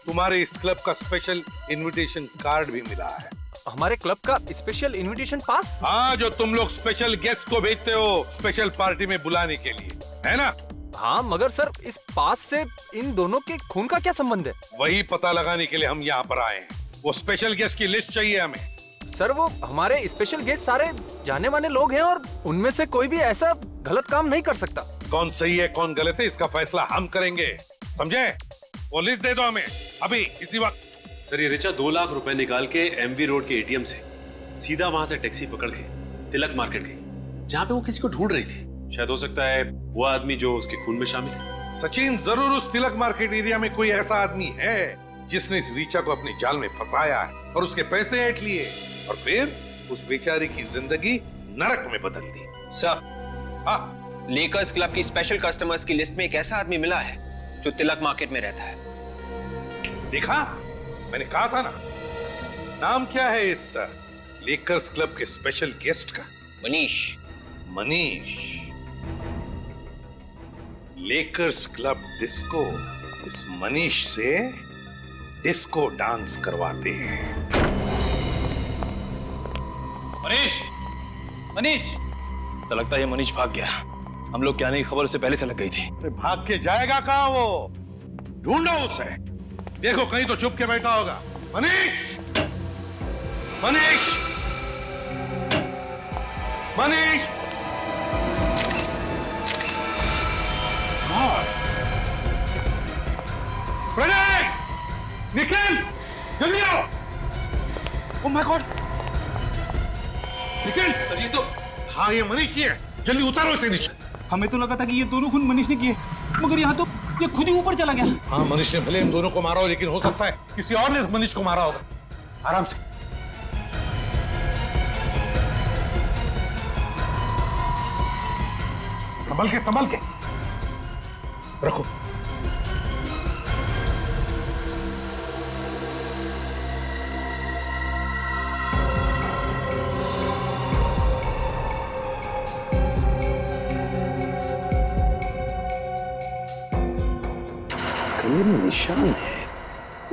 तुम्हारे इस क्लब का स्पेशल इनविटेशन कार्ड भी मिला है। हमारे क्लब का स्पेशल इनविटेशन पास? हाँ, जो तुम लोग स्पेशल गेस्ट को भेजते हो स्पेशल पार्टी में बुलाने के लिए, है ना? हाँ, मगर सर इस पास से इन दोनों के खून का क्या संबंध है? वही पता लगाने के लिए हम यहाँ पर आए हैं। वो स्पेशल गेस्ट की लिस्ट चाहिए हमें। सर वो हमारे स्पेशल गेस्ट सारे जाने माने लोग हैं और उनमें से कोई भी ऐसा गलत काम नहीं कर सकता। कौन सही है कौन गलत है इसका फैसला हम करेंगे, समझे? वो लिस्ट दे दो हमें अभी इसी वक्त। सर ये रिचा 2 लाख रुपए निकाल के एमवी रोड के एटीएम से सीधा वहां से टैक्सी पकड़ के तिलक मार्केट गई, जहां पे वो किसी को ढूंढ रही थी। शायद हो सकता है वो आदमी जो उसके खून में शामिल है। सचिन, जरूर उस तिलक मार्केट एरिया में कोई ऐसा आदमी है जिसने इस रिचा को अपने जाल में फंसाया है और उसके पैसे ऐंठ लिए और फिर उस बेचारे की जिंदगी नरक में बदल दी। सर, हाँ, लेकर्स क्लब की स्पेशल कस्टमर्स की लिस्ट में एक ऐसा आदमी मिला है जो तिलक मार्केट में रहता है। देखा, मैंने कहा था ना। नाम क्या है इस लेकर्स क्लब के स्पेशल गेस्ट का? Manish. Manish. Lakers club disco इस मनीष से डिस्को डांस करवाते हैं। मनीष, मनीष। तो लगता है ये मनीष भाग गया। हम लोग के आने की खबर उसे पहले से लग गई थी। अरे भाग के जाएगा कहां वो? ढूंढो उसे। देखो कहीं तो छुप के बैठा होगा। मनीष, मनीष, मनीष। प्रणय, निखिल, जल्दी आओ। Oh my God. Nikhil, sir ये तो। हाँ, ये मनीष ही है। जल्दी उतारो इसे नीचे। हमें तो लगा था कि ये दोनों खून मनीष ने किए, मगर यहाँ तो ये खुद ही ऊपर चला गया। हाँ, मनीष ने भले इन दोनों को मारा हो, लेकिन हो सकता है किसी और ने मनीष को मारा होगा। आराम से। संभल के रखो। गले में निशान है।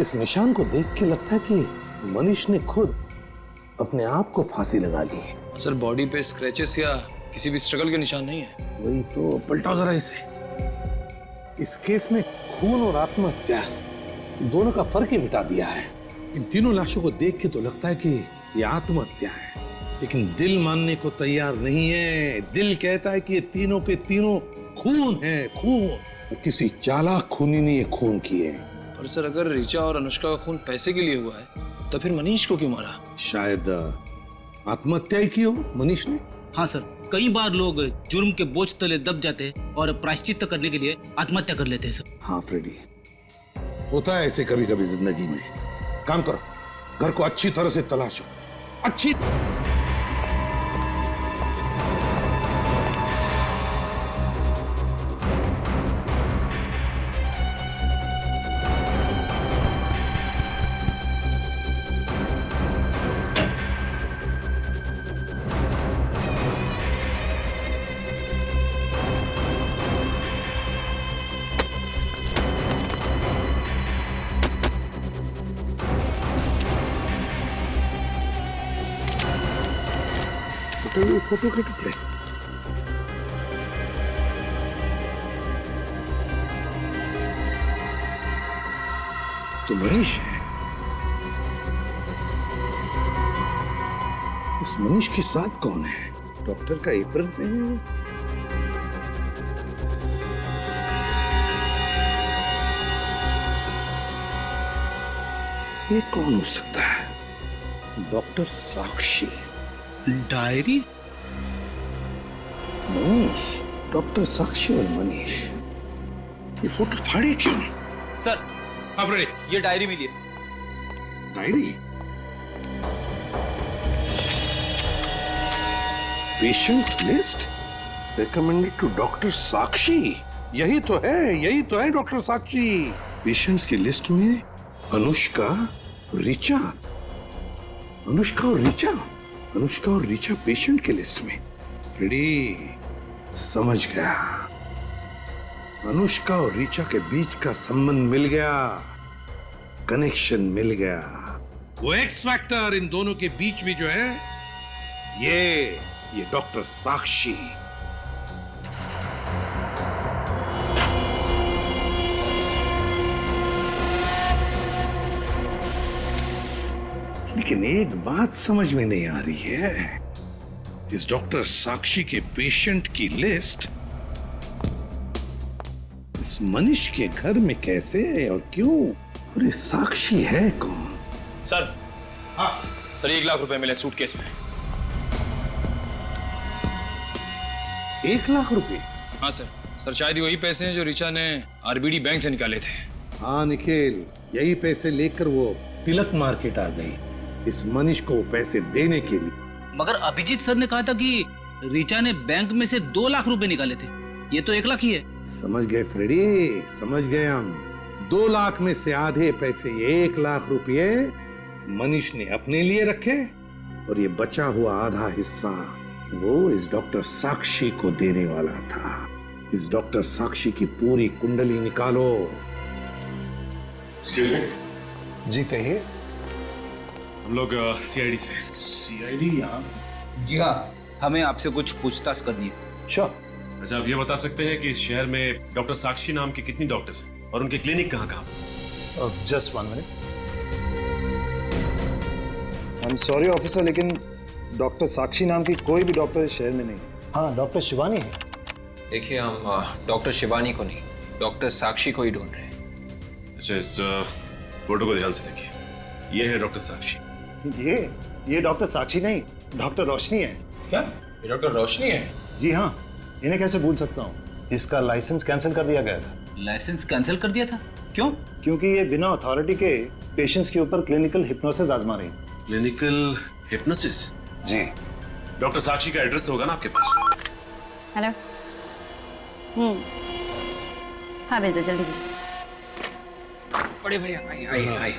इस निशान को देख के लगता है कि मनीष ने खुद अपने आप को फांसी लगा ली है। सर बॉडी पे स्क्रैचेस या किसी भी स्ट्रगल के निशान नहीं है। वही तो, पलटाओ जरा इसे। इस केस ने खून और आत्महत्या दोनों का फर्क ही मिटा दिया है। इन तीनों लाशों को देख के तो लगता है कि ये आत्महत्या है, लेकिन दिल मानने को तैयार नहीं है। दिल कहता है कि ये तीनों के तीनों खून है, खून। किसी चालाक खूनी ने ये खून किए। पर सर अगर रिचा और अनुष्का का खून पैसे के लिए हुआ है तो फिर मनीष को क्यों मारा? शायद आत्महत्या ही की हो मनीष ने। हाँ सर, कई बार लोग जुर्म के बोझ तले दब जाते और प्रायश्चित करने के लिए आत्महत्या कर लेते हैं सर। हाँ फ्रेडी, होता है ऐसे कभी कभी जिंदगी में। काम करो, घर को अच्छी तरह से तलाशो। अच्छी फोटो के टुकड़े। तो मनीष है। इस मनीष के साथ कौन है? डॉक्टर का एप्रन पहने हुए। ये कौन हो सकता है? डॉक्टर साक्षी। डायरी? मनीष, डॉक्टर साक्षी और मनीष, ये फोटो फाड़ी क्यों? सर, ये डायरी मिली है। Diary? Patients list recommended to doctor Sakshi. यही तो है डॉक्टर साक्षी। पेशेंट्स की लिस्ट में अनुष्का, ऋचा, अनुष्का और ऋचा पेशेंट के लिस्ट में। रेडी, समझ गया। अनुष्का और ऋचा के बीच का संबंध मिल गया, कनेक्शन मिल गया। वो एक्स फैक्टर इन दोनों के बीच में जो है, ये डॉक्टर साक्षी। लेकिन एक बात समझ में नहीं आ रही है, इस डॉक्टर साक्षी के पेशेंट की लिस्ट इस मनीष के घर में कैसे है और क्यों? और ये साक्षी है कौन? सर, हाँ सर, 1 लाख रुपए मिले सूटकेस में। 1 लाख रुपए? हाँ सर, शायद वही पैसे हैं जो ऋचा ने आरबीडी बैंक से निकाले थे। हाँ निखिल, यही पैसे लेकर वो तिलक मार्केट आ गई इस मनीष को पैसे देने के लिए। मगर अभिजीत सर ने कहा था कि ऋचा ने बैंक में से 2 लाख रुपए निकाले थे। ये तो 1 लाख ही है। समझ गए फ्रेडी, समझ गए हम। 2 लाख में से आधे पैसे, 1 लाख रुपए मनीष ने अपने लिए रखे और ये बचा हुआ आधा हिस्सा वो इस डॉक्टर साक्षी को देने वाला था। इस डॉक्टर साक्षी की पूरी कुंडली निकालो। जी कहिए। हम लोग सीआईडी से। सीआईडी यहाँ? जी हाँ, हमें आपसे कुछ पूछताछ करनी है। श्योर। अच्छा, आप ये बता सकते हैं कि इस शहर में डॉक्टर साक्षी नाम के कितनी डॉक्टर्स हैं और उनके क्लिनिक कहाँ? Just 1 minute. I am sorry officer, लेकिन डॉक्टर साक्षी नाम की कोई भी डॉक्टर इस शहर में नहीं है। हाँ, डॉक्टर शिवानी है। देखिए, हम डॉक्टर शिवानी को नहीं, डॉक्टर साक्षी को ही ढूंढ रहे हैं। अच्छा, इस फोटो को ध्यान से देखिए। ये है डॉक्टर साक्षी। ये डॉक्टर साक्षी नहीं, डॉक्टर रोशनी है। क्या? ये डॉक्टर रोशनी है? जी हाँ, इन्हें कैसे भूल सकता हूँ। इसका लाइसेंस कैंसिल कर दिया गया था। लाइसेंस कैंसिल कर दिया था? क्यों? क्योंकि ये बिना अथॉरिटी के पेशेंट्स के ऊपर क्लिनिकल हिप्नोसिस आजमा रही। Clinical hypnosis? जी। डॉक्टर साक्षी का एड्रेस होगा ना आपके पास? हेलो। हाँ भेज दो, जल्दी भेज। बड़े भैया, आइए।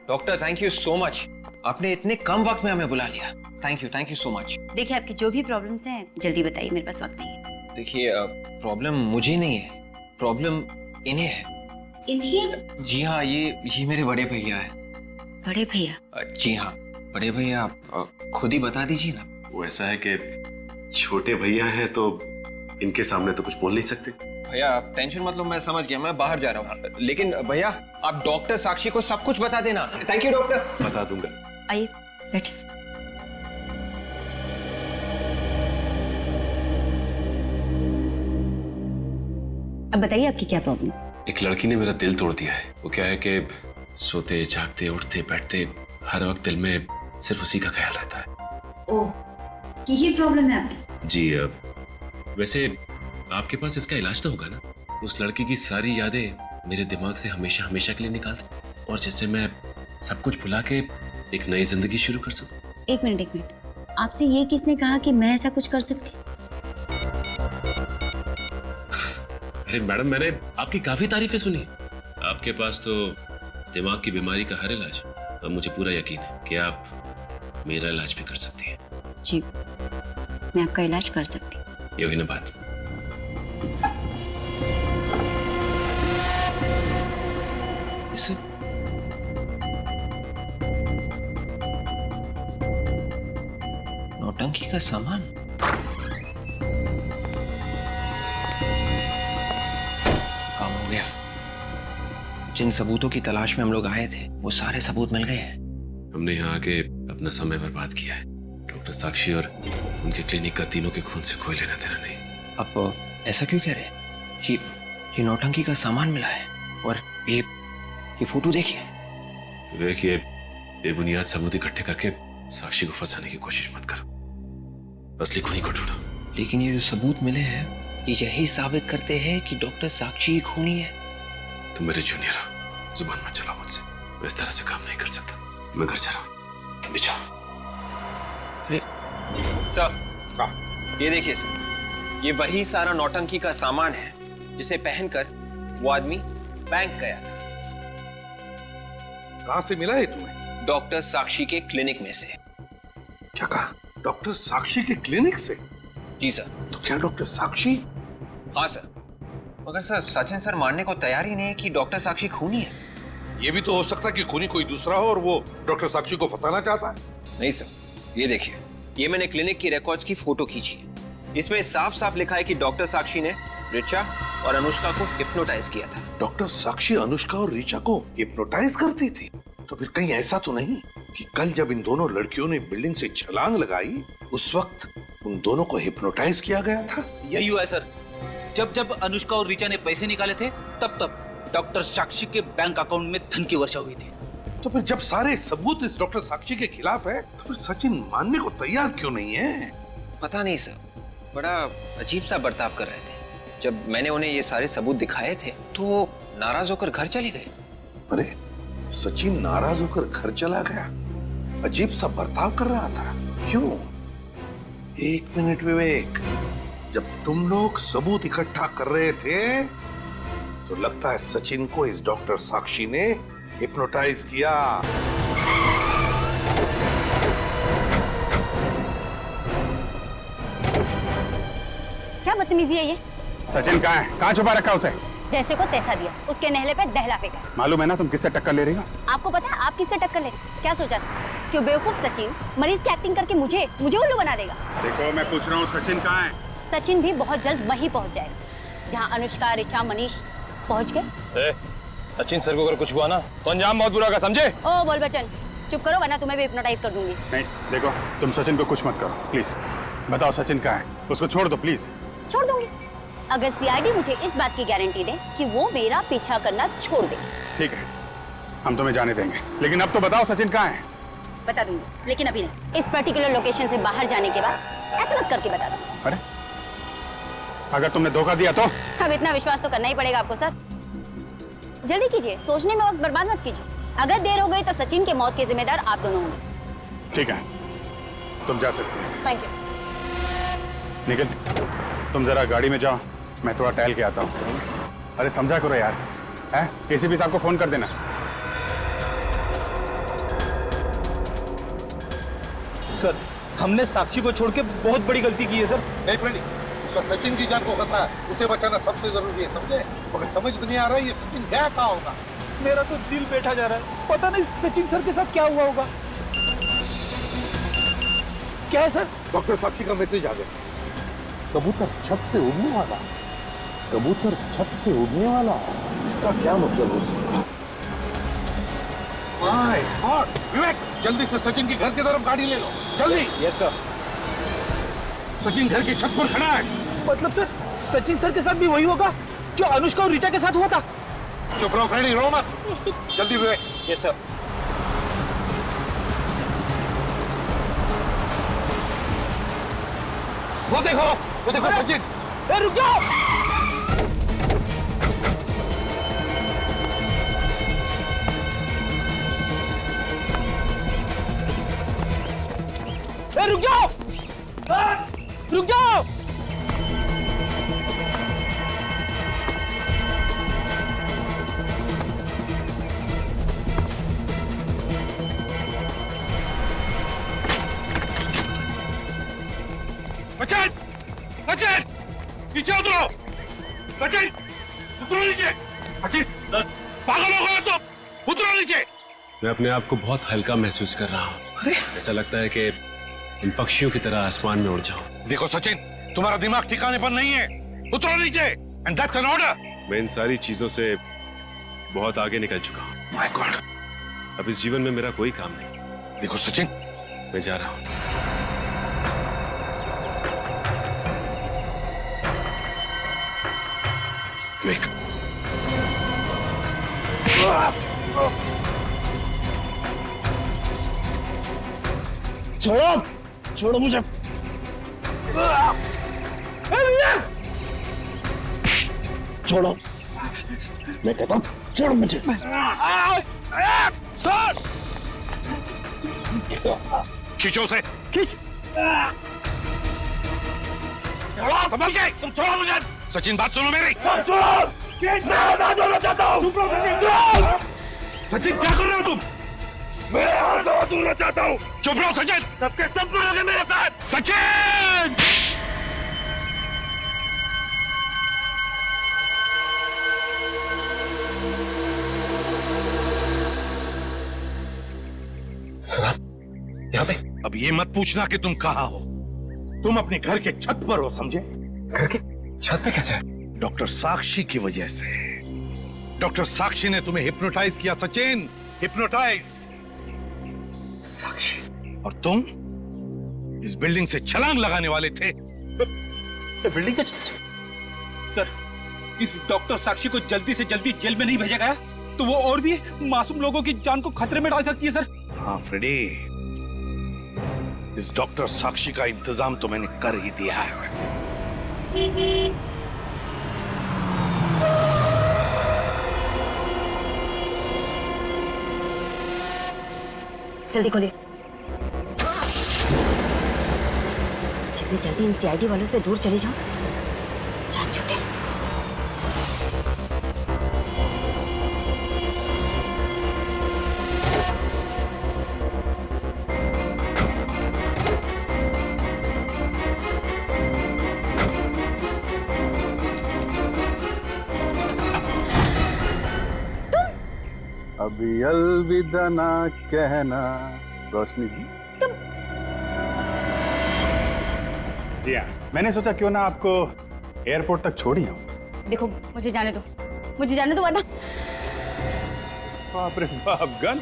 Doctor, thank you so much. आपने इतने कम वक्त में हमें बुला लिया। Thank you so much. देखिए, आपकी जो भी प्रॉब्लम्स हैं जल्दी बताइए, मेरे पास वक्त नहीं है। देखिए, प्रॉब्लम मुझे नहीं है, प्रॉब्लम इन्हें है। इन्हें? जी हाँ, ये मेरे बड़े भैया है। बड़े भैया? जी हाँ, बड़े भैया। आप खुद ही बता दीजिए ना। वो ऐसा है कि छोटे भैया हैं तो इनके सामने तो कुछ बोल नहीं सकते। भैया, आप टेंशन मत लो, मैं समझ गया, मैं बाहर जा रहा हूँ। लेकिन भैया, आप डॉक्टर साक्षी को सब कुछ बता देना। Thank you doctor. बता दूंगा। आइए बैठिए। अब बताइए आपकी क्या प्रॉब्लम है? एक लड़की ने मेरा दिल तोड़ दिया है। वो क्या है कि सोते जागते उठते बैठते हर वक्त दिल में सिर्फ उसी का ख्याल रहता है। ओह, कि ये प्रॉब्लम है आपकी? जी। वैसे आपके पास इसका इलाज तो होगा ना? उस लड़की की सारी यादें मेरे दिमाग से हमेशा हमेशा के लिए निकाल दें और जिससे मैं सब कुछ भुला के एक नई जिंदगी शुरू कर सकूं। एक मिनट, आपसे ये किसने कहा कि मैं ऐसा कुछ कर सकती? अरे मैडम, मैंने आपकी काफी तारीफें सुनी। आपके पास तो दिमाग की बीमारी का हर इलाज है और मुझे पूरा यकीन है कि आप मेरा इलाज भी कर सकती हैं। जी, मैं आपका इलाज कर सकती हूँ। ये हुई ना बात। नौटंकी का सामान। काम हो गया। जिन सबूतों की तलाश में हम लोग आए थे वो सारे सबूत मिल गए हैं। हमने यहाँ आके अपना समय बर्बाद किया है। डॉक्टर साक्षी और उनके क्लिनिक का तीनों के खून से कोई लेना देना नहीं। आप ऐसा क्यों कह रहे हैं? ये नौटंकी का सामान मिला है और ये फोटो देखिए, विवेक, ये बेबुनियाद सबूत इकट्ठे करके साक्षी को फंसाने की कोशिश मत करो। असली खूनी को ढूंढो। लेकिन ये जो सबूत मिले हैं ये यही साबित करते हैं कि डॉक्टर साक्षी ही खूनी है। तुम मेरे जूनियर हो, जुबान मत चलाओ मुझसे। मैं इस तरह से काम नहीं कर सकता। मैं घर जा रहा हूँ, तुम भी जाओ। अरे सर, ये देखिए सर, ये वही सारा नौटंकी का सामान है जिसे पहनकर वो आदमी बैंक गया था। कहां से मिला है तुम्हें? डॉक्टर साक्षी के क्लिनिक में से। क्या कहा? डॉक्टर साक्षी के क्लिनिक से? जी सर। तो क्या डॉक्टर साक्षी? हाँ सर, मगर सर सचिन सर मानने को तैयार ही नहीं है कि डॉक्टर साक्षी खूनी है। ये भी तो हो सकता है कि खूनी कोई दूसरा हो और वो डॉक्टर साक्षी को फंसाना चाहता है। नहीं सर, ये देखिए, ये मैंने क्लिनिक की रिकॉर्ड्स की फोटो खींची है। इसमें साफ साफ लिखा है कि डॉक्टर साक्षी ने ऋचा और अनुष्का को हिप्नोटाइज किया था। डॉक्टर साक्षी अनुष्का और ऋचा को हिप्नोटाइज करती थी? तो फिर कहीं ऐसा तो नहीं कि कल जब इन दोनों लड़कियों ने बिल्डिंग से छलांग लगाई उस वक्त उन दोनों को हिप्नोटाइज किया गया था? यही हुआ है सर। जब जब अनुष्का और ऋचा ने पैसे निकाले थे तब तब डॉक्टर साक्षी के बैंक अकाउंट में धन की वर्षा हुई थी। तो फिर जब सारे सबूत इस डॉक्टर साक्षी के खिलाफ है तो फिर सचिन मानने को तैयार क्यों नहीं है? पता नहीं सर, बड़ा अजीब सा बर्ताव कर रहे थे। जब मैंने उन्हें ये सारे सबूत दिखाए थे तो नाराज होकर घर चले गए। अरे सचिन नाराज होकर घर चला गया? अजीब सा बर्ताव कर रहा था, क्यों? एक मिनट विवेक, जब तुम लोग सबूत इकट्ठा कर रहे थे तो लगता है सचिन को इस डॉक्टर साक्षी ने हिप्नोटाइज किया। क्या बदतमीजी है ये? सचिन कहाँ है? कहाँ छुपा रखा उसे? जैसे को तैसा दिया, उसके नहले पे दहला फेंका। मालूम है ना तुम किससे टक्कर ले रही हो? आपको पता है आप किससे टक्कर ले? क्या सोचा था कि वो बेवकूफ सचिन मरीज की एक्टिंग करके मुझे उल्लू बना देगा? देखो मैं पूछ रहा हूँ सचिन कहाँ है? सचिन भी बहुत जल्द वहीं पहुंच जाएगा जहाँ अनुष्का, ऋचा, मनीष पहुंच गए। सचिन सर को अगर कुछ हुआ ना तो अंजाम बहुत बुरा का, समझे? ओ बोल बच्चन, चुप करो वरना तुम्हें भी हिप्नोटाइज कर दूंगी। नहीं देखो, तुम सचिन को कुछ मत करो प्लीज। बताओ सचिन कहाँ है? उसको छोड़ दो प्लीज। छोड़ दूंगी अगर सीआईडी मुझे इस बात की गारंटी दे कि वो मेरा पीछा करना छोड़ दे। ठीक है, हम तुम्हें जाने देंगे, लेकिन अब तो बताओ सचिन कहाँ है? बता दूंगी, लेकिन अभी नहीं। इस पर्टिकुलर लोकेशन से बाहर जाने के बाद एसएमएस करके बता दूंगी। अरे अगर तुमने धोखा दिया तो? अब इतना विश्वास तो करना ही पड़ेगा आपको सर। जल्दी कीजिए, सोचने में वक्त बर्बाद मत कीजिए। अगर देर हो गई तो सचिन के मौत के जिम्मेदार आप दोनों होंगे। ठीक है, तुम जा सकती हो। Thank you. निखिल, तुम जरा गाड़ी में जाओ, मैं थोड़ा टहल के आता हूँ। अरे समझा करो यार, है? एसीपी साहब को फोन कर देना। सर, हमने साक्षी को छोड़ के बहुत बड़ी गलती की है सर। नहीं, सचिन की जान को खतरा है, उसे बचाना सबसे जरूरी है, समझे? मगर समझ में नहीं आ रहा है ये सचिन गया कहाँ होगा। मेरा तो दिल बैठा जा रहा है, पता नहीं सचिन सर के साथ क्या हुआ होगा। क्या है सर? डॉक्टर साक्षी का मैसेज आ गया। कबूतर छत से उड़ने वाला, कबूतर छत से उड़ने वाला, इसका क्या मतलब हो सकता है? My God! विवेक, जल्दी से सचिन की घर की तरफ गाड़ी ले लो, जल्दी। Yes sir. सचिन घर की छत पर खड़ा है। मतलब सर सचिन सर के साथ भी वही होगा जो अनुष्का और ऋचा के साथ हुआ था? चुप रहो फ्रेंडी, रो मत। जल्दी विवेक। Yes sir. वो देखो सचिन। रुक जाओ। रुक जाओ, रुक जाओ। सचिन, नीचे उतरो। सचिन, उतरो नीचे। सचिन, पागल हो गया तो उतरो नीचे। मैं अपने आप को बहुत हल्का महसूस कर रहा हूँ। ऐसा लगता है कि इन पक्षियों की तरह आसमान में उड़ जाऊं। देखो सचिन, तुम्हारा दिमाग ठिकाने पर नहीं है, उतरो नीचे। And that's an order. मैं इन सारी चीजों से बहुत आगे निकल चुका हूँ। माय गॉड, अब इस जीवन में मेरा कोई काम नहीं। देखो सचिन, मैं जा रहा हूँ। विवेक, छोड़ो, छोड़ो मुझे। छोड़ो, मैं कहता हूँ छोड़ो मुझे। सर, खींचो उसे, खींच। संभल के, तुम छोड़ो मुझे। सचिन, बात सुनो मेरी। छोड़ो, मैं आजाद होना चाहता हूँ। सचिन, क्या कर रहे हो तुम? मैं आजाद होना चाहता हूँ। चुप रहो सचिन। सबके सब मरोगे मेरे साथ। सचिन! सर, आप यहाँ पे? अब ये मत पूछना कि तुम कहाँ हो। तुम अपने घर के छत पर हो, समझे? घर के छत पे कैसे? डॉक्टर साक्षी की वजह से। डॉक्टर साक्षी ने तुम्हें हिप्नोटाइज किया सचिन, हिप्नोटाइज। साक्षी? और तुम इस बिल्डिंग से छलांग लगाने वाले थे। बिल्डिंग से? सर, इस डॉक्टर साक्षी को जल्दी से जल्दी जेल में नहीं भेजा गया तो वो और भी मासूम लोगों की जान को खतरे में डाल सकती है। सर, हाँ फ्रेडी, इस डॉक्टर साक्षी का इंतजाम तो मैंने कर ही दिया है। जल्दी खोलिए। जितनी जल्दी इन सीआईडी वालों से दूर चली जाओ, जान छूटे। अभी अलविदा ना कहना, रोशनी जी। जी हाँ, मैंने सोचा क्यों ना आपको एयरपोर्ट तक छोड़ ही आऊं। देखो, मुझे जाने दो, मुझे जाने दो वरना। बाप रे बाप, गन?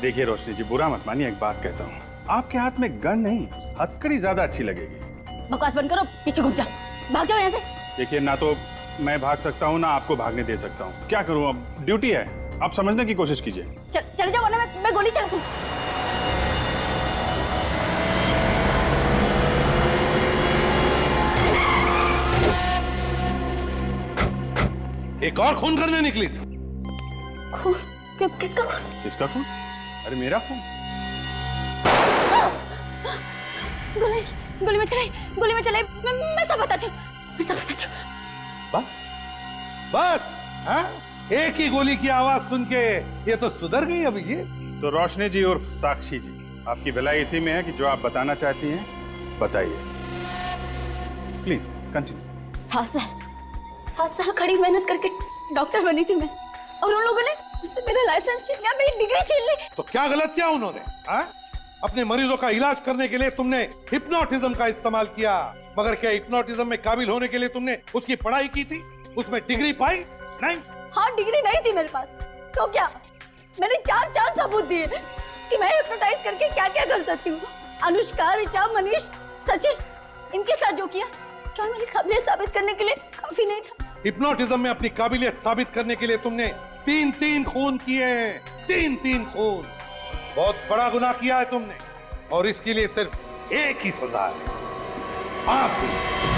देखिए रोशनी जी, बुरा मत मानिए, एक बात कहता हूँ, आपके हाथ में गन नहीं, हथकड़ी ज्यादा अच्छी लगेगी। बकवास बंद करो, पीछे घुस जाओ, भाग जाओ यहाँ से। देखिए, ना तो मैं भाग सकता हूँ ना आपको भागने दे सकता हूँ। क्या करूँ, अब ड्यूटी है, आप समझने की कोशिश कीजिए। चले जाओ वरना मैं गोली चला दूं। एक और खून करने निकली थी। खून? किसका खून? किसका खून? अरे मेरा खून। गोली में चलाई। मैं सब बताती हूँ, मैं सब बताती हूँ। बस हाँ? एक ही गोली की आवाज सुन के ये तो सुधर गई अब ये। तो रोशनी जी और साक्षी जी, आपकी भलाई इसी में है कि जो आप बताना चाहती हैं बताइए। Please continue. 7 साल खड़ी मेहनत करके डॉक्टर बनी थी मैं, और उन लोगों ने मुझसे मेरा लाइसेंस छीन लिया, मेरी डिग्री छीन ली। तो क्या गलत किया उन्होंने? हाँ? अपने मरीजों का इलाज करने के लिए तुमने हिप्नोटिज्म का इस्तेमाल किया, मगर क्या हिप्नोटिज्म में काबिल होने के लिए तुमने उसकी पढ़ाई की थी, उसमें डिग्री पाई? नहीं। हाँ, डिग्री नहीं थी मेरे पास, तो क्या? मैंने 4 सबूत दिए कि मैं हिप्नोटाइज करके क्या क्या कर सकती हूँ। अनुष्का, ऋचा, मनीष, सचिन, इनके साथ जो किया, क्या मेरी काबिलियत साबित करने के लिए काफी नहीं था? हिप्नोटिज्म में अपनी काबिलियत साबित करने के लिए तुमने 3 खून किए हैं। 3 खून। बहुत बड़ा गुनाह किया है तुमने, और इसके लिए सिर्फ एक ही सजा है, फांसी।